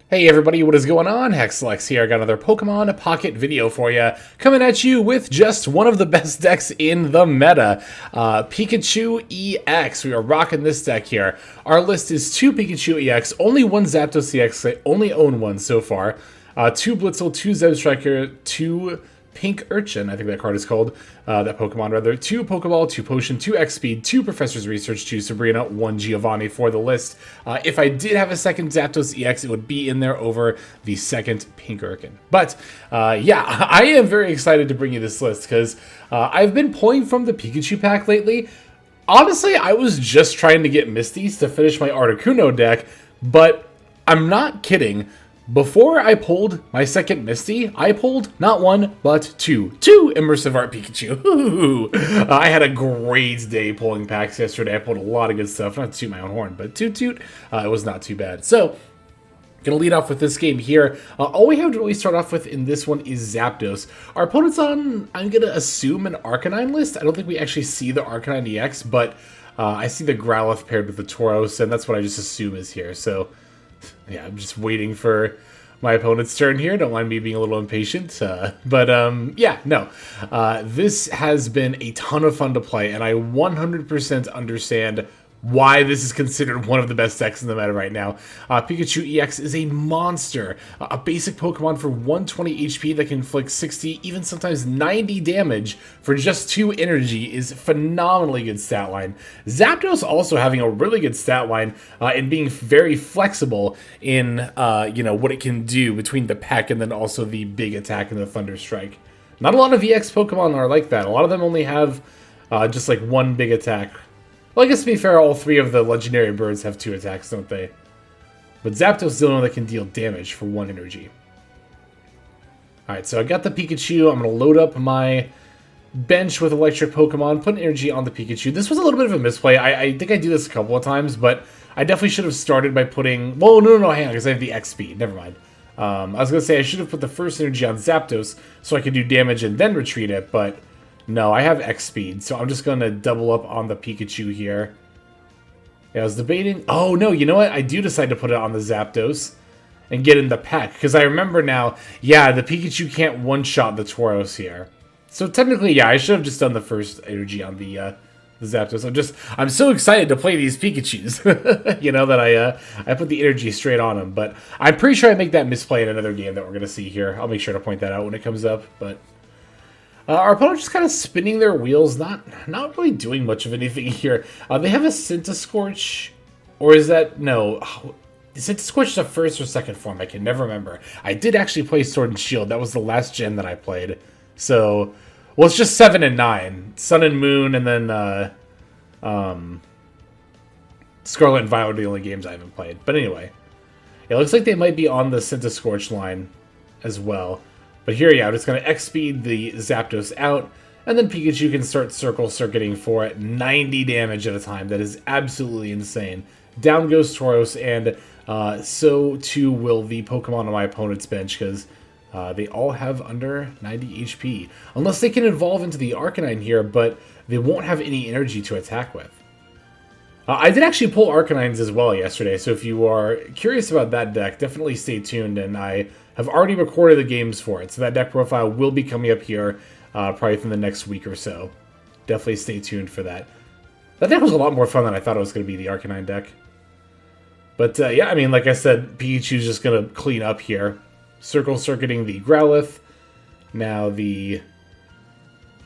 Hey everybody, what is going on? Hexlex here. I got another Pokemon Pocket video for you, coming at you with just one of the best decks in the meta, Pikachu EX. We are rocking this deck here. Our list is 2 Pikachu EX, only 1 Zapdos EX, I only own 1 so far, 2 Blitzel, 2 Zebstrika, 2 Pink Urchin, I think that card is called, that Pokemon rather, 2 Pokeball, 2 Potion, 2 X-Speed, 2 Professor's Research, 2 Sabrina, 1 Giovanni for the list. If I did have a second Zapdos EX, it would be in there over the second Pink Urchin. But, yeah, I am very excited to bring you this list, because I've been pulling from the Pikachu pack lately. Honestly, I was just trying to get Misty's to finish my Articuno deck, but I'm not kidding. Before I pulled my second Misty, I pulled not 1, but 2 Immersive Art Pikachu. I had a great day pulling packs yesterday. I pulled a lot of good stuff. Not to toot my own horn, but toot. It was not too bad. So, gonna lead off with this game here. All we have to really start off with in this one is Zapdos. Our opponent's on, I'm gonna assume, an Arcanine list. I don't think we actually see the Arcanine EX, but I see the Growlithe paired with the Tauros, and that's what I just assume is here. So, yeah, I'm just waiting for my opponent's turn here. Don't mind me being a little impatient. Yeah, no. This has been a ton of fun to play, and I 100% understand why this is considered one of the best decks in the meta right now. Pikachu EX is a monster. A basic Pokemon for 120 HP that can inflict 60, even sometimes 90 damage for just 2 energy is phenomenally good stat line. Zapdos also having a really good stat line and being very flexible in what it can do between the peck and then also the big attack and the Thunder Strike. Not a lot of EX Pokemon are like that. A lot of them only have just like 1 big attack. Well, I guess to be fair, all 3 of the legendary birds have 2 attacks, don't they? But Zapdos is the only one that can deal damage for 1 energy. Alright, so I got the Pikachu. I'm going to load up my bench with electric Pokemon, put an energy on the Pikachu. This was a little bit of a misplay. I think I do this a couple of times, but I definitely should have started by putting... Well, no, hang on, because I have the X-Speed. Never mind. I was going to say I should have put the first energy on Zapdos so I could do damage and then retreat it, but... No, I have X-Speed, so I'm just going to double up on the Pikachu here. Yeah, I was debating... Oh, no, you know what? I do decide to put it on the Zapdos and get in the pack, because I remember now, yeah, the Pikachu can't one-shot the Tauros here. So technically, yeah, I should have just done the first energy on the Zapdos. I'm so excited to play these Pikachus, that I put the energy straight on them. But I'm pretty sure I make that misplay in another game that we're going to see here. I'll make sure to point that out when it comes up, but... our opponent just kind of spinning their wheels, not really doing much of anything here. They have a Scorch, or is that... No, is Scorch the first or second form? I can never remember. I did actually play Sword and Shield. That was the last gen that I played. So, well, it's just 7 and 9. Sun and Moon, and then Scarlet and Violet are the only games I haven't played. But anyway, it looks like they might be on the Scorch line as well. But here, yeah, I'm just going to X-Speed the Zapdos out, and then Pikachu can start Circle Circuiting for it. 90 damage at a time. That is absolutely insane. Down goes Tauros, and so too will the Pokemon on my opponent's bench, because they all have under 90 HP. Unless they can evolve into the Arcanine here, but they won't have any energy to attack with. I did actually pull Arcanines as well yesterday, so if you are curious about that deck, definitely stay tuned, and I have already recorded the games for it, so that deck profile will be coming up here probably within the next week or so. Definitely stay tuned for that. That deck was a lot more fun than I thought it was going to be, the Arcanine deck. But yeah, I mean, like I said, Pikachu's just going to clean up here. Circle Circuiting the Growlithe. Now the...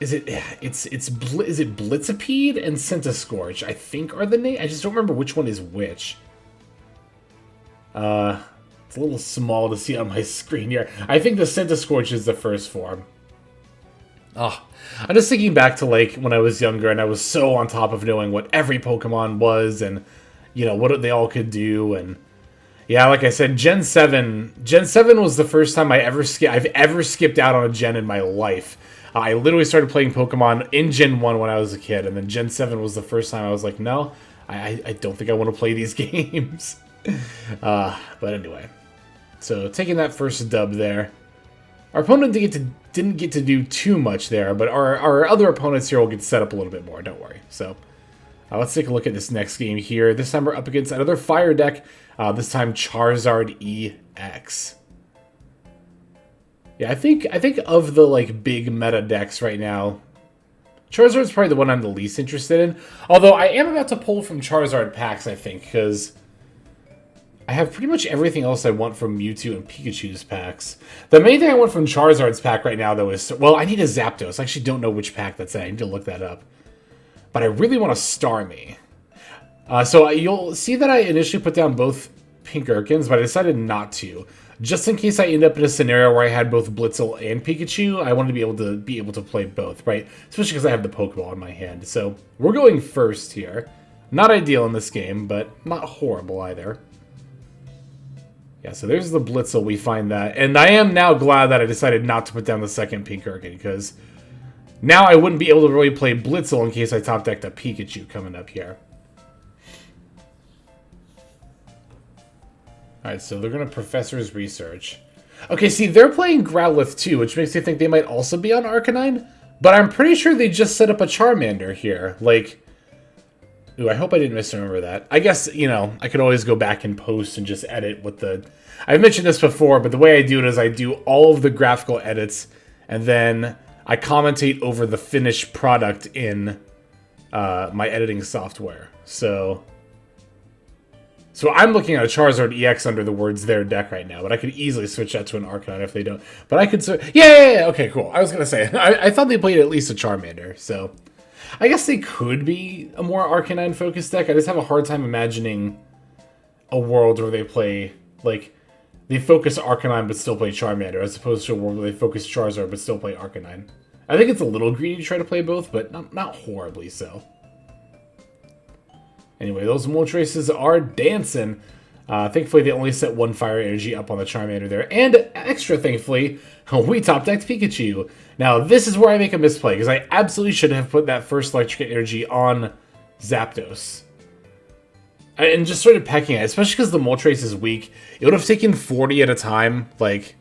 Is it Blitzipede and Scorch, I think are the name? I just don't remember which one is which. It's a little small to see on my screen here. I think the Scorch is the first form. Oh, I'm just thinking back to like when I was younger and I was so on top of knowing what every Pokemon was and what they all could do. And yeah, like I said, Gen 7 was the first time I've ever skipped out on a gen in my life. I literally started playing Pokemon in Gen 1 when I was a kid, and then Gen 7 was the first time I was like, no, I don't think I want to play these games. But anyway, so taking that first dub there. Our opponent didn't get to do too much there, but our other opponents here will get set up a little bit more, don't worry. So, Let's take a look at this next game here. This time we're up against another fire deck. This time Charizard EX. Yeah, I think of the like big meta decks right now, Charizard's probably the one I'm the least interested in. Although I am about to pull from Charizard packs, I think, because I have pretty much everything else I want from Mewtwo and Pikachu's packs. The main thing I want from Charizard's pack right now, though, is... Well, I need a Zapdos. I actually don't know which pack that's in. I need to look that up. But I really want a Starmie. So you'll see that I initially put down both Pink Urkins, but I decided not to. Just in case I end up in a scenario where I had both Blitzel and Pikachu, I wanted to be able to play both, right? Especially because I have the Pokeball in my hand. So we're going first here. Not ideal in this game, but not horrible either. Yeah, so there's the Blitzel. We find that. And I am now glad that I decided not to put down the second Pink Urkin, because now I wouldn't be able to really play Blitzel in case I top decked a Pikachu coming up here. Alright, so they're going to Professor's Research. Okay, see, they're playing Growlithe too, which makes me think they might also be on Arcanine. But I'm pretty sure they just set up a Charmander here. Like, ooh, I hope I didn't misremember that. I guess, you know, I could always go back and post and just edit with the... I've mentioned this before, but the way I do it is I do all of the graphical edits, and then I commentate over the finished product in my editing software. So I'm looking at a Charizard EX under the words their deck right now, but I could easily switch that to an Arcanine if they don't. But I could... Yeah, okay, cool. I was going to say, I thought they played at least a Charmander, so... I guess they could be a more Arcanine-focused deck. I just have a hard time imagining a world where they play, like, they focus Arcanine but still play Charmander, as opposed to a world where they focus Charizard but still play Arcanine. I think it's a little greedy to try to play both, but not horribly so. Anyway, those Moltres are dancing. Thankfully, they only set one Fire Energy up on the Charmander there. And extra thankfully, we top-decked Pikachu. Now, this is where I make a misplay, because I absolutely should have put that first Electric Energy on Zapdos. And just started pecking at it, especially because the Moltres is weak. It would have taken 40 at a time, like...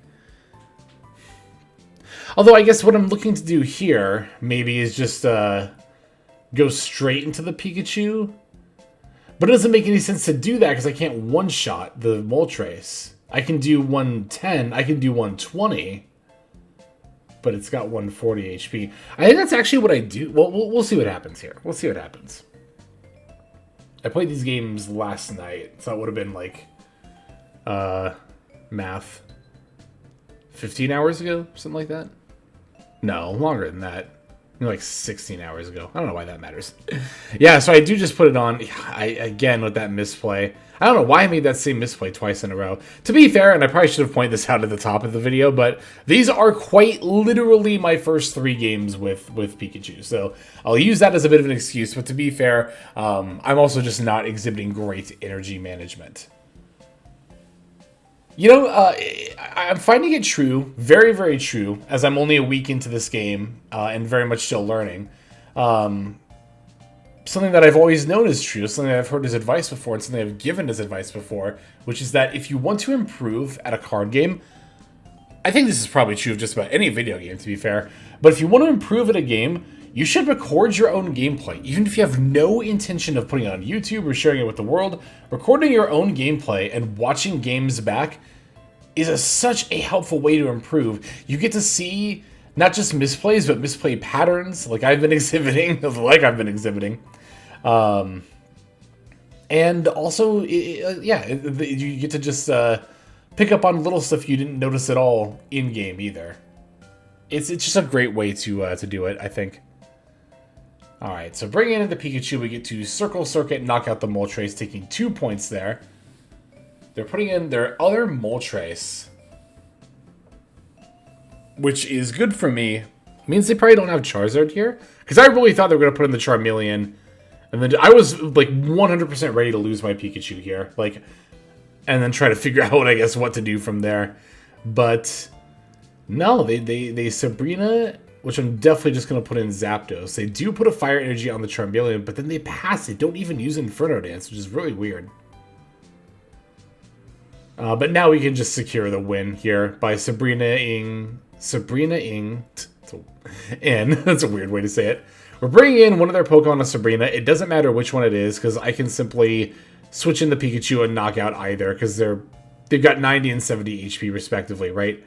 Although, I guess what I'm looking to do here, maybe, is just go straight into the Pikachu. But it doesn't make any sense to do that, because I can't one-shot the Moltres. I can do 110, I can do 120... but it's got 140 HP. I think that's actually what I do. Well, we'll see what happens here. We'll see what happens. I played these games last night, so it would have been like, math, 15 hours ago, something like that? No, longer than that. Like 16 hours ago. I don't know why that matters. Yeah, so I do just put it on. Again, with that misplay. I don't know why I made that same misplay twice in a row. To be fair, and I probably should have pointed this out at the top of the video, but these are quite literally my first 3 games with Pikachu. So I'll use that as a bit of an excuse, but to be fair, I'm also just not exhibiting great energy management. You know, I'm finding it true, very, very true, as I'm only a week into this game, and very much still learning. Something that I've always known is true, something that I've heard as advice before, and something I've given as advice before, which is that if you want to improve at a card game, I think this is probably true of just about any video game, to be fair, but if you want to improve at a game, you should record your own gameplay. Even if you have no intention of putting it on YouTube or sharing it with the world, recording your own gameplay and watching games back is such a helpful way to improve. You get to see not just misplays, but misplay patterns, like I've been exhibiting. And also, you get to just pick up on little stuff you didn't notice at all in-game either. It's just a great way to do it, I think. Alright, so bringing in the Pikachu, we get to Circle Circuit, knock out the Moltres, taking 2 points there. They're putting in their other Moltres, which is good for me. Means they probably don't have Charizard here, because I really thought they were going to put in the Charmeleon, and then I was like 100% ready to lose my Pikachu here, like, and then try to figure out, I guess, what to do from there. But no, they Sabrina, which I'm definitely just going to put in Zapdos. They do put a Fire Energy on the Charmeleon, but then they pass it. Don't even use Inferno Dance, which is really weird. But now we can just secure the win here by Sabrina-ing... That's a weird way to say it. We're bringing in one of their Pokemon, a Sabrina. It doesn't matter which one it is, because I can simply switch in the Pikachu and knock out either, because they've got 90 and 70 HP respectively, right?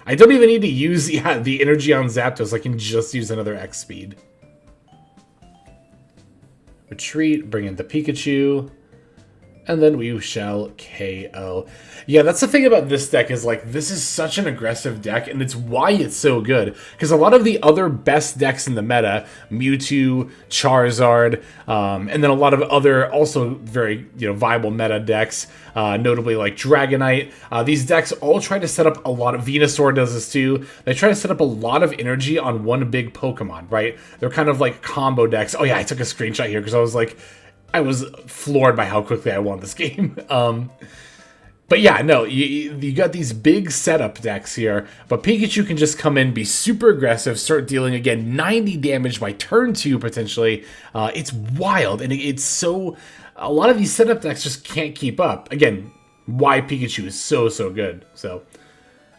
I don't even need to use the energy on Zapdos. I can just use another X speed. Retreat, bring in the Pikachu, and then we shall KO. Yeah, that's the thing about this deck is, like, this is such an aggressive deck, and it's why it's so good. Because a lot of the other best decks in the meta, Mewtwo, Charizard, and then a lot of other also very, viable meta decks, notably like Dragonite. These decks all try to set up a lot of... Venusaur does this too. They try to set up a lot of energy on one big Pokemon, right? They're kind of like combo decks. Oh yeah, I took a screenshot here because I was floored by how quickly I won this game. But yeah, no, you got these big setup decks here, but Pikachu can just come in, be super aggressive, start dealing, again, 90 damage by turn 2, potentially. It's wild, and it's so... A lot of these setup decks just can't keep up. Again, why Pikachu is so good. So,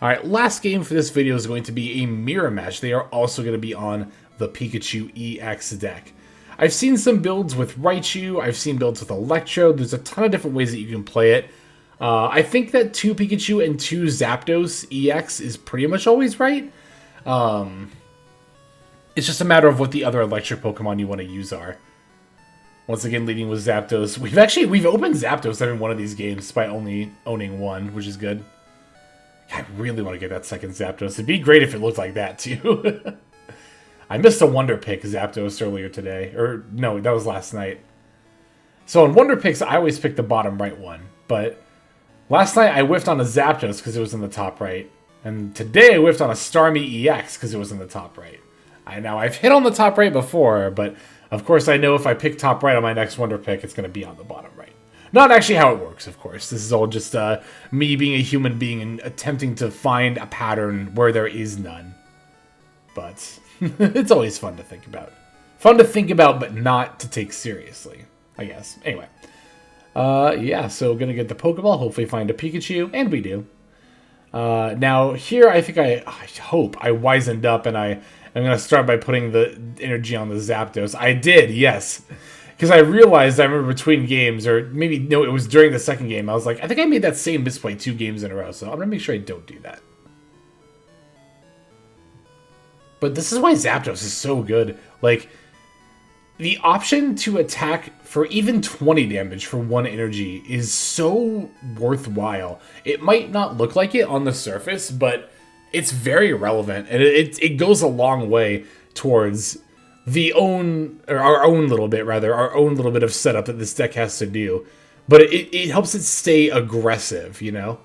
alright, last game for this video is going to be a mirror match. They are also going to be on the Pikachu EX deck. I've seen some builds with Raichu, I've seen builds with Electro, there's a ton of different ways that you can play it. I think that 2 Pikachu and 2 Zapdos EX is pretty much always right. It's just a matter of what the other electric Pokemon you want to use are. Once again, leading with Zapdos. We've opened Zapdos every one of these games by only owning one, which is good. I really want to get that second Zapdos. It'd be great if it looked like that, too. I missed a Wonder Pick Zapdos earlier today. Or, no, that was last night. So on Wonder Picks, I always pick the bottom right one. But last night, I whiffed on a Zapdos because it was in the top right. And today, I whiffed on a Starmie EX because it was in the top right. I've hit on the top right before, but of course, I know if I pick top right on my next Wonder Pick, it's going to be on the bottom right. Not actually how it works, of course. This is all just me being a human being and attempting to find a pattern where there is none. But it's always fun to think about. Fun to think about, but not to take seriously, I guess. Anyway. Yeah, so gonna get the Pokeball, hopefully find a Pikachu, and we do. Now, here I think I hope I wisened up, and I'm gonna start by putting the energy on the Zapdos. I did, yes. Because I realized, I remember between games, or maybe, no, it was during the second game, I was like, I think I made that same misplay 2 games in a row, so I'm gonna make sure I don't do that. But this is why Zapdos is so good. Like, the option to attack for even 20 damage for 1 energy is so worthwhile. It might not look like it on the surface, but it's very relevant. And it goes a long way towards our own little bit of setup that this deck has to do. But it helps it stay aggressive, you know?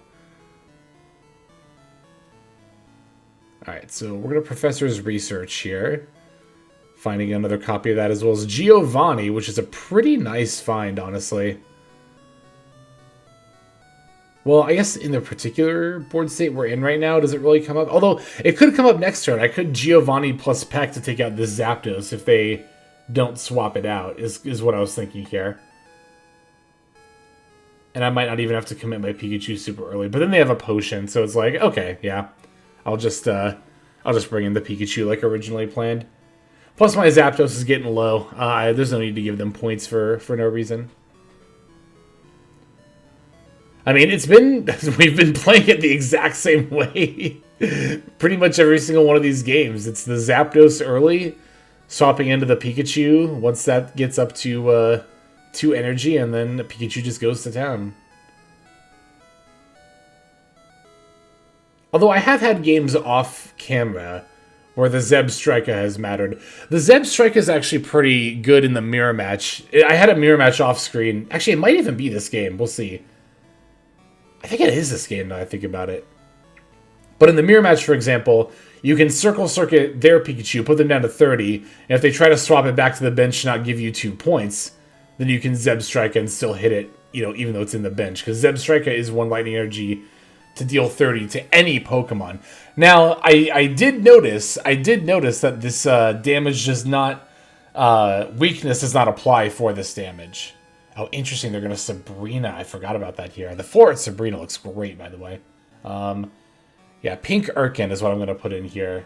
Alright, so we're going to Professor's Research here. Finding another copy of that, as well as Giovanni, which is a pretty nice find, honestly. Well, I guess in the particular board state we're in right now, does it really come up? Although, it could come up next turn. I could Giovanni plus Peck to take out this Zapdos if they don't swap it out, is what I was thinking here. And I might not even have to commit my Pikachu super early. But then they have a potion, so it's like, okay, yeah. I'll just bring in the Pikachu like originally planned. Plus my Zapdos is getting low. There's no need to give them points for no reason. I mean, we've been playing it the exact same way. Pretty much every single one of these games. It's the Zapdos early, swapping into the Pikachu once that gets up to 2 energy, and then the Pikachu just goes to town. Although I have had games off camera where the Zebstrika has mattered. The Zebstrika is actually pretty good in the mirror match. I had a mirror match off screen. Actually, it might even be this game. We'll see. I think it is this game now I think about it. But in the mirror match, for example, you can circle circuit their Pikachu, put them down to 30, and if they try to swap it back to the bench and not give you 2 points, then you can Zebstrika and still hit it, even though it's in the bench. Because Zebstrika is 1 lightning energy to deal 30 to any Pokemon. Now, I did notice that this damage does not, weakness does not apply for this damage. Oh, interesting, they're going to Sabrina. I forgot about that here. The 4 at Sabrina looks great, by the way. Yeah, Pink Urkin is what I'm going to put in here.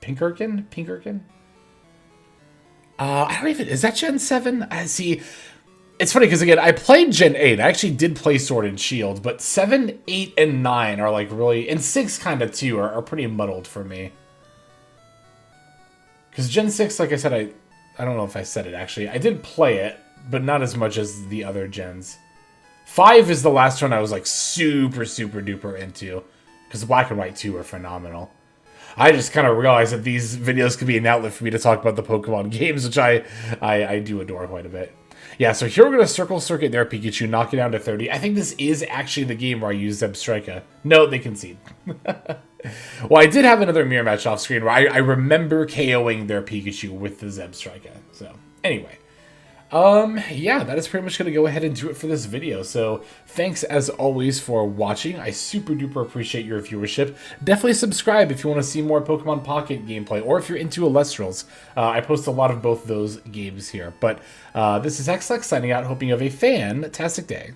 Pink Urkin? Pink Urkin? I don't even, is that Gen 7? I see. It's funny because, again, I played Gen 8. I actually did play Sword and Shield, but 7, 8, and 9 are like really, and 6 kind of too, are pretty muddled for me. Because Gen 6, like I said, I don't know if I said it actually. I did play it, but not as much as the other gens. 5 is the last one I was like super duper into. Because Black and White 2 are phenomenal. I just kind of realized that these videos could be an outlet for me to talk about the Pokemon games, which I do adore quite a bit. Yeah, so here we're going to Circle Circuit their Pikachu, knock it down to 30. I think this is actually the game where I use Zebstrika. No, they concede. Well, I did have another mirror match off screen where I remember KOing their Pikachu with the Zebstrika. So, anyway. Yeah, that is pretty much going to go ahead and do it for this video. So, thanks as always for watching. I super duper appreciate your viewership. Definitely subscribe if you want to see more Pokemon Pocket gameplay, or if you're into Alestrals. I post a lot of both those games here. But, this is XLEX signing out, hoping you have a fantastic day.